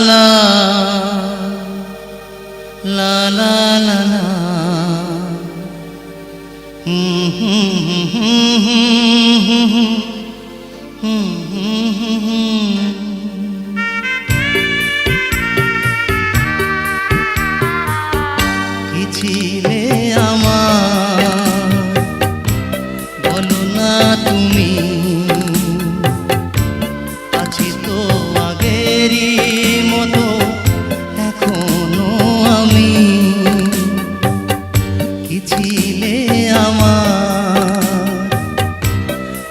লা লা লা লা লা কি ছিলে আমার বলো না তুমি, আছি তো আগেরই মতো এখনো আমি। কি ছিলে আমার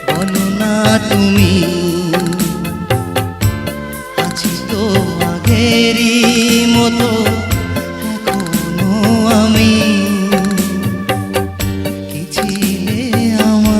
বলো না তুমি, আছি তো আগেরই মতো এখনো আমি। কি ছিলে আমার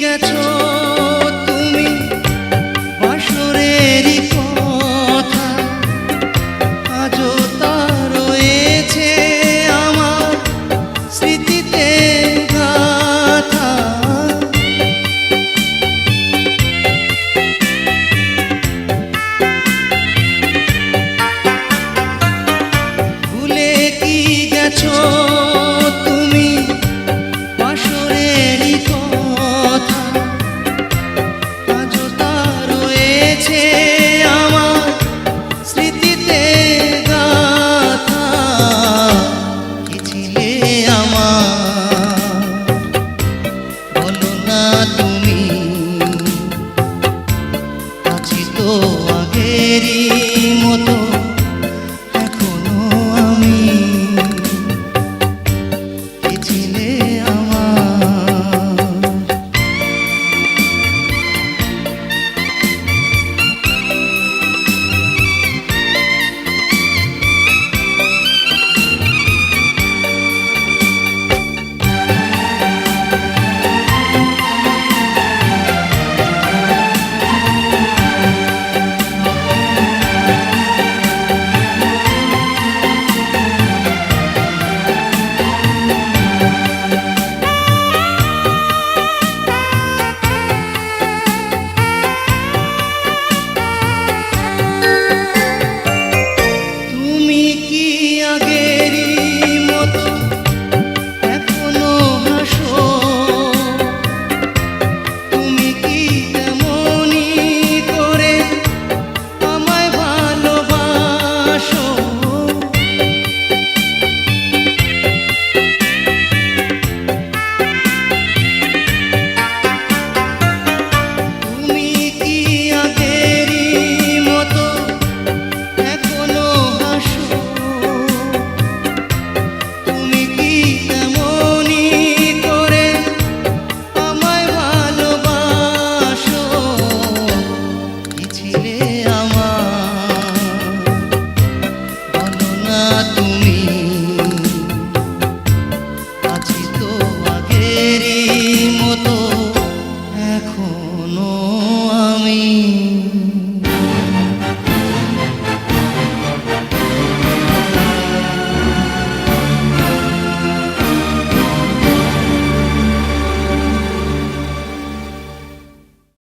গেছো তুমি বাসরেরই কথা, আজও তা রয়েছে আমার স্মৃতিতে গাথা। ভুলে কি গেছো তুমি বাসরেরই কথা, আজও তা রয়েছে আমার স্মৃতিতে গাথা। কি ছিলে আমার বলো না তুমি, আছি তো আগেরই মতো এখনো আমি। কি ছিলে আমার তুমি, আছি তো আগেরই মতো এখনো আমি।